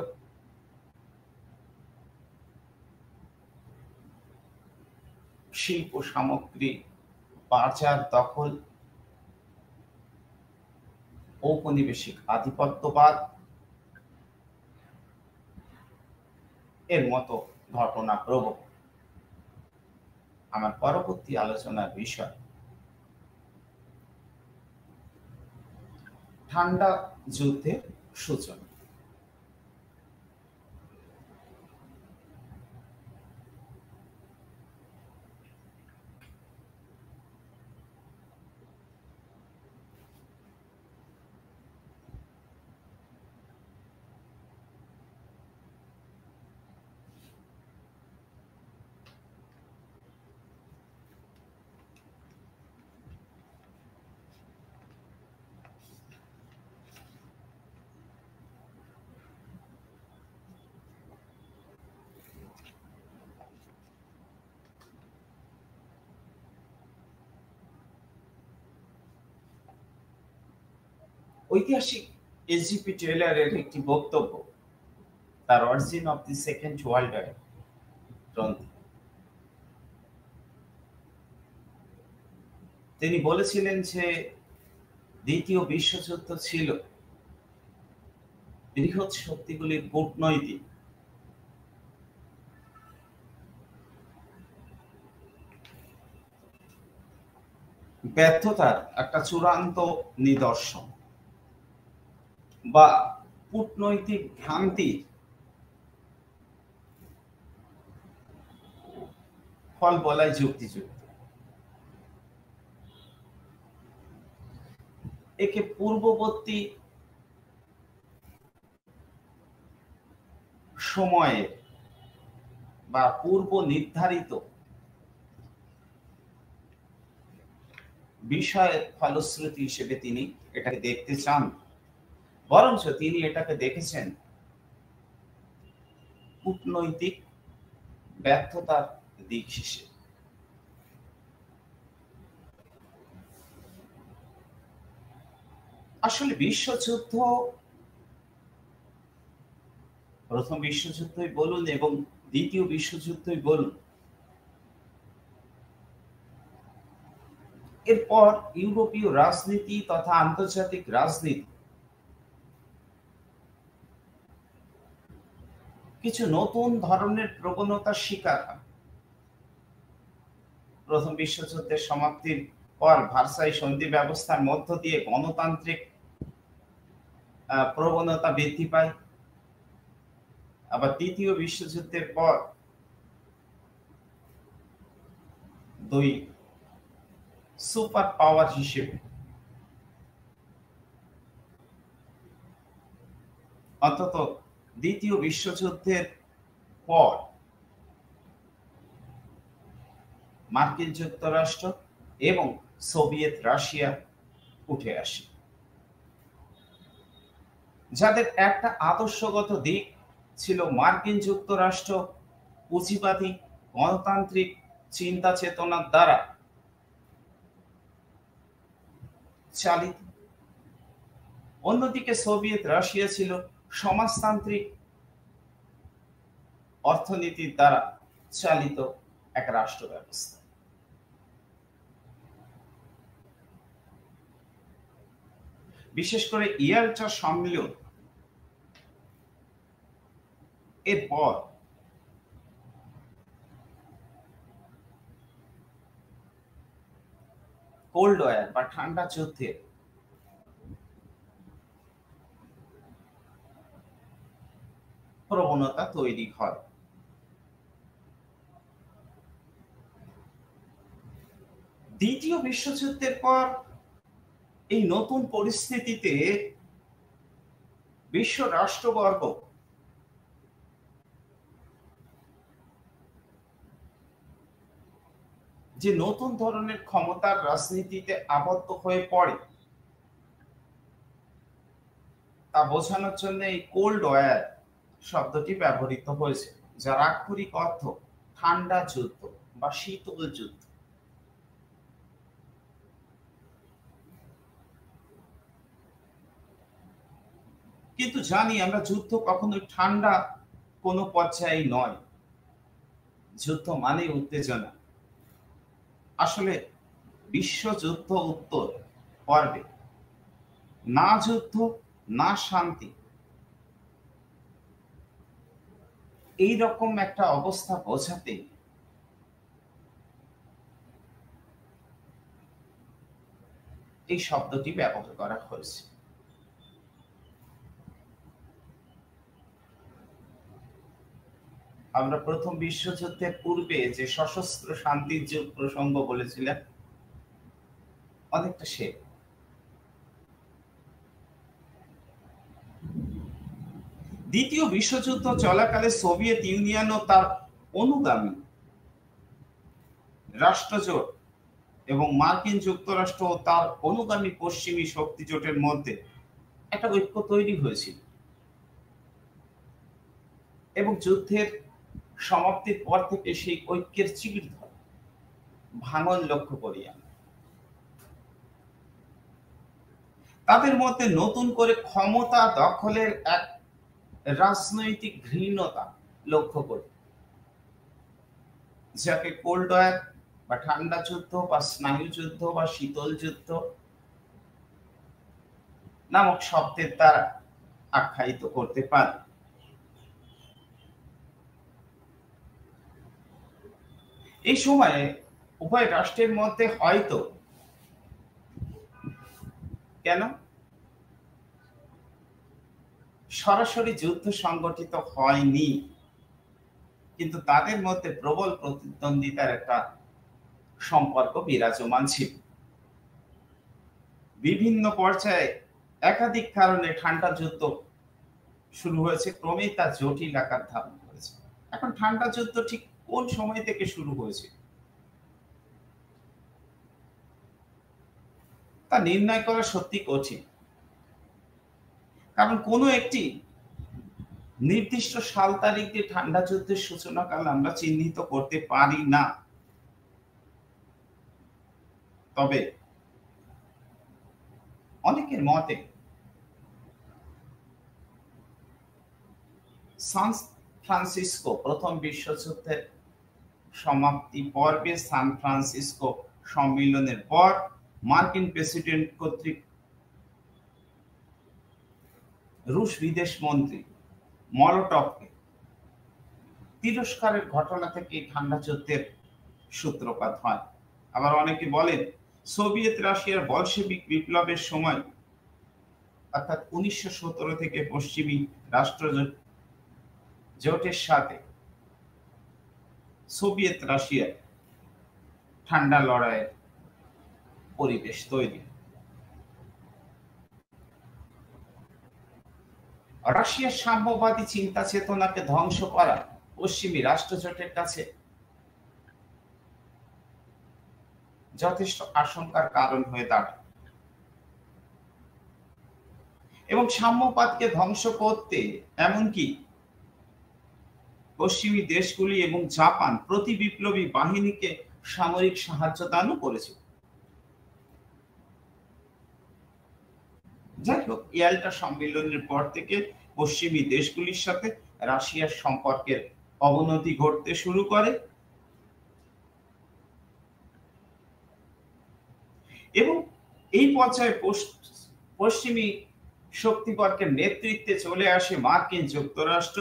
শিল্প সামগ্রী বাজার দখল, ঔপনিবেশিক আধিপত্যবাদ এর মতো ঘটনা প্রবহ। আমার পরবর্তী আলোচনার বিষয় ঠান্ডা যুদ্ধের সূচনা। ঐতিহাসিক এসজিপি টেইলরের একটি বক্তব্য তার origin of the Second World War গ্রন্থে। তিনি বলেছিলেন যে দ্বিতীয় বিশ্বযুদ্ধ ছিল বৃহৎ শক্তিগুলির কূটনৈতিক ব্যর্থতার একটা চূড়ান্ত নিদর্শন বা কূটনৈতিক ভ্রান্তির ফল বলাই যুক্তিযুক্ত। একে পূর্ববর্তী সময়ে বা পূর্ব নির্ধারিত বিষয়ের ফলশ্রুতি হিসেবে তিনি এটাকে দেখতে চান, বরঞ্চ তিনি এটাকে দেখেছেন কূটনৈতিক ব্যর্থতার দিক হিসেবে। আসলে বিশ্বযুদ্ধ, প্রথম বিশ্বযুদ্ধই বলুন এবং দ্বিতীয় বিশ্বযুদ্ধই বলুন, এরপর ইউরোপীয় রাজনীতি তথা আন্তর্জাতিক রাজনীতি কিছু নতুন ধরনের প্রবণতার শিকার হয়। প্রথম বিশ্বযুদ্ধের সমাপ্তির পর ভার্সাই সন্ধি ব্যবস্থার মধ্য দিয়ে গণতান্ত্রিক প্রবণতা বৃদ্ধি পায়। আবার দ্বিতীয় বিশ্বযুদ্ধের পর দুই সুপার পাওয়ার হিসেবে, অন্তত দ্বিতীয় বিশ্বযুদ্ধের পর মার্কিন যুক্তরাষ্ট্র এবং সোভিয়েত রাশিয়া উঠে আসে, যাদের একটা আদর্শগত দিক ছিল মার্কিন যুক্তরাষ্ট্র পুঁজিবাদী গণতান্ত্রিক চিন্তা চেতনার দ্বারা চালিত, অন্যদিকে সোভিয়েত রাশিয়া ছিল সমাজতান্ত্রিক অর্থনীতির দ্বারা চালিত এক রাষ্ট্র ব্যবস্থা। বিশেষ করে ইয়াল্টা সম্মেলন এরপর কোল্ড ওয়ার বা ঠান্ডা যুদ্ধের প্রবণতা তৈরি হয়। দ্বিতীয় বিশ্বযুদ্ধের পর এই নতুন পরিস্থিতিতে বিশ্ব রাষ্ট্রবর্গ যে নতুন ধরনের ক্ষমতার রাজনীতিতে আবদ্ধ হয়ে পড়ে তা বোঝানোর জন্য এই কোল্ড ওয়ার শব্দটি ব্যবহৃত হয়েছে, যার আক্ষরিক অর্থ ঠান্ডা যুদ্ধ বা শীতল যুদ্ধ। কিন্তু জানি আমরা যুদ্ধ কখনোই ঠান্ডা কোনো পর্যায়ে নয়। যুদ্ধ মানে উত্তেজনা। আসলে বিশ্বযুদ্ধ উত্তর পর্বে না যুদ্ধ না শান্তি, এই রকম একটা অবস্থা বোঝাতে এই শব্দটি ব্যবহার করা হয়েছে। আমরা প্রথম বিশ্বযুদ্ধের পূর্বে যে সশস্ত্র শান্তির যুগ প্রসঙ্গ বলেছিলাম, অনেকটা সে। দ্বিতীয় বিশ্বযুদ্ধ চলাকালে সোভিয়েত ইউনিয়ন ও তার অনুগামী রাষ্ট্রজোট এবং মার্কিন যুক্তরাষ্ট্র ও তার অনুগামী পশ্চিমী শক্তি জোটের মধ্যে একটা ঐক্য তৈরি হয়েছিল এবং যুদ্ধের সমাপ্তির পর থেকে সেই ঐক্যের চির ভাঙন লক্ষ্য করি আমরা। তাদের মধ্যে নতুন করে ক্ষমতা দখলের এক রাজনৈতিক ঘৃণ্যতা লক্ষ্য করি, যাকে কোল্ড ওয়ার বা ঠান্ডা যুদ্ধ বা স্নায়ু যুদ্ধ বা শীতল যুদ্ধ নামক শব্দের দ্বারা আখ্যায়িত করতে পারে। এই সময়ে উভয় রাষ্ট্রের মধ্যে হয়তো কেন সরাসরি যুদ্ধ সংগঠিত হয়নি, কিন্তু তাদের মধ্যে প্রবল প্রতিদ্বন্দ্বিতার একটা সম্পর্ক বিরাজমান ছিল। বিভিন্ন পর্যায়ে একাধিক কারণে ঠান্ডা যুদ্ধ শুরু হয়েছে, ক্রমেই তা জটিল আকার ধারণ করেছে। এখন ঠান্ডা যুদ্ধ ঠিক কোন সময় থেকে শুরু হয়েছে? তা নির্ণয় করা সত্যি কঠিন, কারণ কোনো একটি নির্দিষ্ট সাল তারিখ দিয়ে ঠান্ডা যুদ্ধের সূচনাকাল আমরা চিহ্নিত করতে পারি না। তবে অনেকের মতে সান ফ্রান্সিসকো প্রথম বিশ্বযুদ্ধের সমাপ্তি পর্বে সান ফ্রান্সিসকো সম্মেলনের পর মার্কিন প্রেসিডেন্ট কর্তৃক রুশ বিদেশ মন্ত্রী মলোটভকে তিরস্কারের ঘটনা থেকে ঠান্ডা যুদ্ধের সূত্রপাত হয়। আবার অনেকে বলেন সোভিয়েত রাশিয়ার বলশেভিক বিপ্লবের সময় অর্থাৎ 1917 থেকে পশ্চিমী রাষ্ট্র জোটের সাথে সোভিয়েত রাশিয়ার ঠান্ডা লড়াইয়ের পরিবেশ তৈরি। রাশিয়ার সাম্যবাদী চিন্তা চেতনাকে ধ্বংস করা পশ্চিমী রাষ্ট্রজোটের কাছে যথেষ্ট আশঙ্কার কারণ হয়ে দাঁড়ায় এবং সাম্যবাদকে ধ্বংস করতে এমনকি পশ্চিমী দেশগুলি এবং জাপান প্রতি বিপ্লবী বাহিনীকে সামরিক সাহায্য দানও করেছিল। যাই হোক, ইয়াল্টা সম্মেলনের পর থেকে পশ্চিমী দেশগুলির সাথে রাশিয়ার সম্পর্কের অবনতি ঘটতে শুরু করে এবং এই পর্যায়ে পশ্চিমী শক্তিবর্গের নেতৃত্বে চলে আসে মার্কিন যুক্তরাষ্ট্র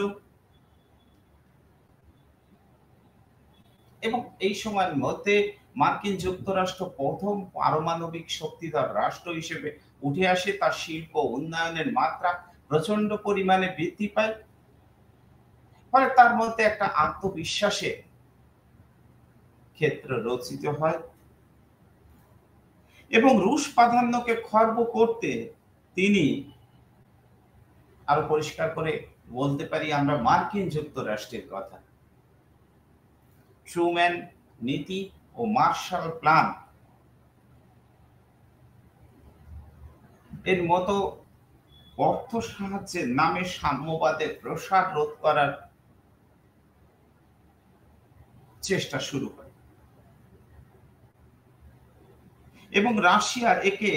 এবং এই সময়ের মধ্যে মার্কিন যুক্তরাষ্ট্র প্রথম পারমাণবিক শক্তিধর রাষ্ট্র হিসেবে উঠে আসে। তার শিল্প উন্নয়নের মাত্রা প্রচন্ড পরিমাণে বৃদ্ধি পায়, ফলে তার মধ্যে একটা আত্মবিশ্বাসের ক্ষেত্র রচিত হয় এবং রুশ প্রাধান্যকে খর্ব করতে তিনি আরো পরিষ্কার করে বলতে পারি আমরা মার্কিন যুক্তরাষ্ট্রের কথা, ট্রুম্যান নীতি ও মার্শাল প্ল্যান এর মতো অর্থ সাহায্যের নামে সাম্যবাদের প্রসার রোধ করার চেষ্টা শুরু করে এবং রাশিয়া একে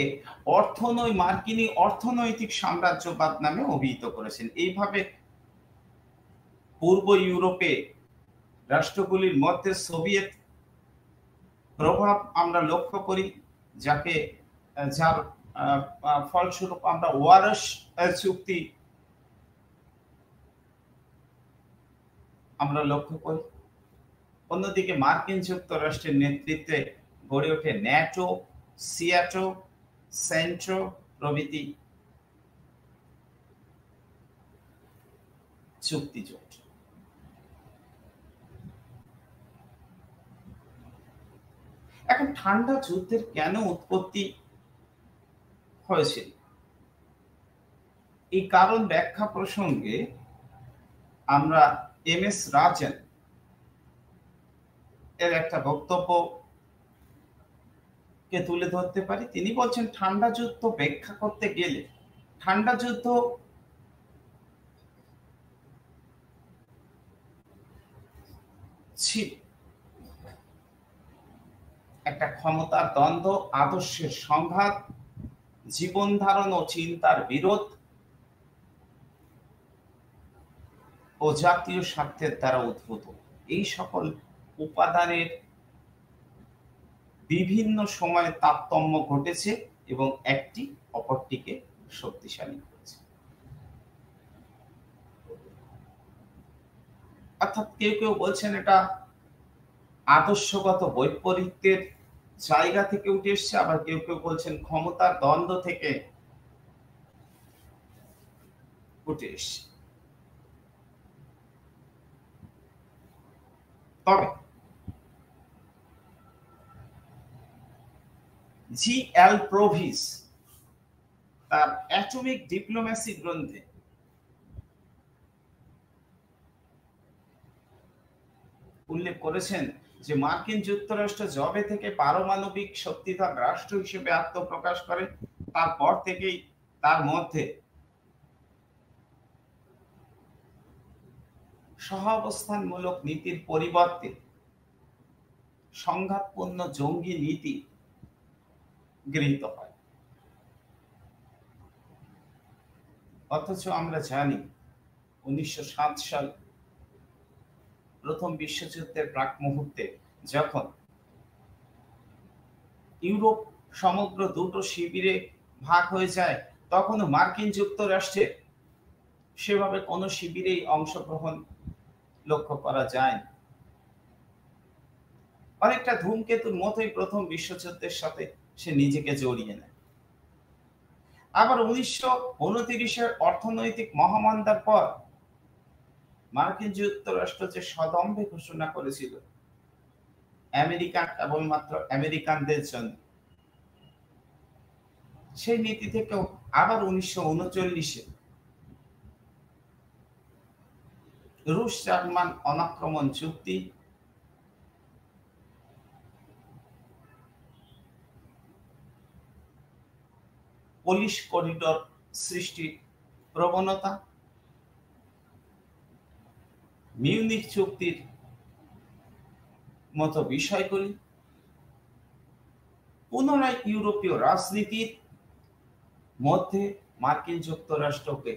মার্কিনী অর্থনৈতিক সাম্রাজ্যবাদ নামে অভিহিত করেছেন। এইভাবে পূর্ব ইউরোপে রাষ্ট্রগুলির মধ্যে সোভিয়েত প্রভাব আমরা লক্ষ্য করি, যার ফলস্বরূপ আমরা ওয়ারশ চুক্তি আমরা লক্ষ্য করি। অন্যদিকে মার্কিন যুক্তরাষ্ট্রের নেতৃত্বে গড়ে ওঠে ন্যাটো, সিয়াটো, সেন্ট্রো প্রভৃতি চুক্তি জোট। এখন ঠান্ডা যুদ্ধের কেন উৎপত্তি হয়েছিল, এই কারণ ব্যাখ্যা প্রসঙ্গে আমরা এম.এস. রাজন এর একটা বক্তব্য কে তুলে ধরতে পারি। তিনি বলছেন ঠান্ডা যুদ্ধ ব্যাখ্যা করতে গেলে ঠান্ডা যুদ্ধ ছিল একটা ক্ষমতার দ্বন্দ্ব, আদর্শের সংঘাত, জীবন ধারণ ও চিন্তার বিরোধ ও জাতীয় স্বার্থের দ্বারা উদ্ভূত। এই সকল উপাদানের বিভিন্ন সময়ে তারতম্য ঘটেছে এবং একটি অপরটিকে শক্তিশালী করেছে। অর্থাৎ কেউ কেউ বলছেন এটা আদর্শগত বৈপরীত্যের জায়গা থেকে উঠে এসছে, আবার কেউ কেউ বলছেন ক্ষমতার দ্বন্দ্ব থেকে উঠে এসছে। তবে জি.এল. প্রোভিস তার অ্যাটমিক ডিপ্লোম্যাসি গ্রন্থে উল্লেখ করেছেন যে মার্কিন যুক্তরাষ্ট্র যবে থেকে পারমাণবিক শক্তিধর রাষ্ট্র হিসেবে আত্মপ্রকাশ করে, তারপর থেকেই তার মধ্যে সহাবস্থানমূলক নীতির পরিবর্তে সংঘাতপূর্ণ জঙ্গি নীতি গৃহীত হয়। অথচ আমরা জানি 1907 সাল প্রথম বিশ্বযুদ্ধের প্রাক মুহূর্তে যখন ইউরোপ সমগ্র দুটো শিবিরে ভাগ হয়ে যায়, তখনও মার্কিন যুক্তরাষ্ট্রে সেভাবে কোনো শিবিরেই অংশগ্রহণ লক্ষ্য করা যায়। অনেকটা ধূমকেতুর মতোই প্রথম বিশ্বযুদ্ধের সাথে সে নিজেকে জড়িয়ে নেয়। আবার 1929-এর অর্থনৈতিক মহামন্দার পর মার্কিন যুক্তরাষ্ট্র যে সদম্ভে ঘোষণা করেছিল আমেরিকা কেবলমাত্র আমেরিকানদের জন্য, সেই নীতি থেকেও আবার 1939-এ রুশ জার্মান অনাক্রমণ চুক্তি, পোলিশ করিডোর সৃষ্টির প্রবণতা, মিউনিখ চুক্তির মতো বিষয়গুলি পুনরায় ইউরোপীয় রাজনীতির মধ্যে মার্কিন যুক্তরাষ্ট্রকে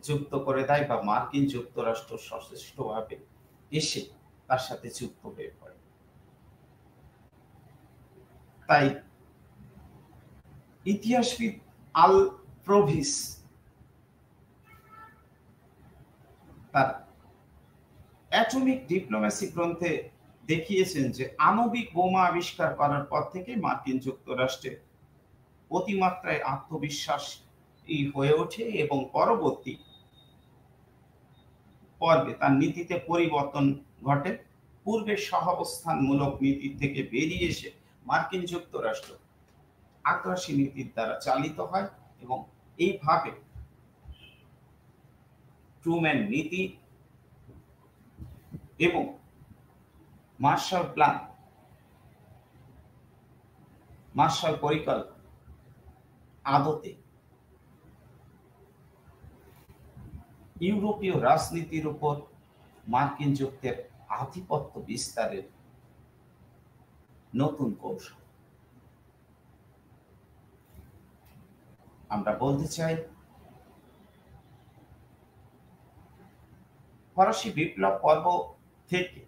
যুক্ত করে দেয়, বা মার্কিন যুক্তরাষ্ট্র সচেষ্টভাবে এসে তার সাথে যুক্ত হয়ে পড়ে। তাই ইতিহাসবিদ আল প্রভিস তার অ্যাটমিক ডিপ্লোমেসি গ্রন্থে দেখিয়েছেন যে আণবিক বোমা আবিষ্কার করার পর থেকে মার্কিন যুক্তরাষ্ট্রে অতিমাত্রায় আত্মবিশ্বাস হয়ে ওঠে এবং পরবর্তী পর্বে তার নীতিতে পরিবর্তন ঘটে। পূর্বের সহাবস্থানমূলক নীতি থেকে বেরিয়ে এসে মার্কিন যুক্তরাষ্ট্র আগ্রাসী নীতির দ্বারা চালিত হয় এবং এইভাবে ট্রুম্যান নীতি এবং মার্শাল প্ল্যান, মার্শাল পরিকল্পনা আদতে ইউরোপীয় রাজনীতির উপর মার্কিন যুক্তের আধিপত্য বিস্তারের নতুন কৌশল। আমরা বলতে চাই ফরাসি বিপ্লব পর্ব থেকে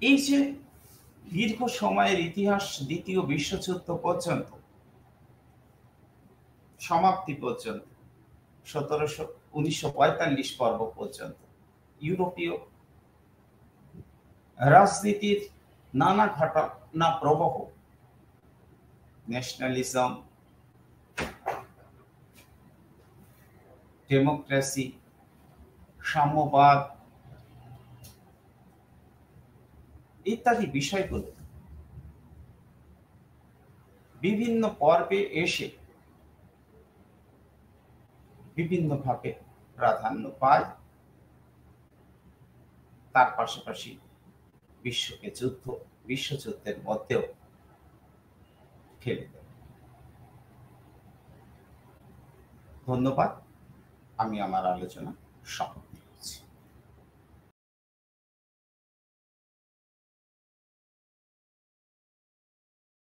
এই যে দীর্ঘ সময়ের ইতিহাস, দ্বিতীয় বিশ্বযুদ্ধ পর্যন্ত সমাপ্তি পর্যন্ত 1945 পর্ব পর্যন্ত ইউরোপীয় রাজনীতির নানা ঘটনা প্রবাহ, ন্যাশনালিজম, ডেমোক্রেসি, সাম্যবাদ ইত্যাদি বিষয়গুলো বিভিন্ন পর্বে এসে বিভিন্নভাবে প্রাধান্য পায়। তার পাশাপাশি বিশ্বকে বিশ্বযুদ্ধের মধ্যেও ঠেলে দেয়। ধন্যবাদ। আমি আমার আলোচনা সমাপ্ত।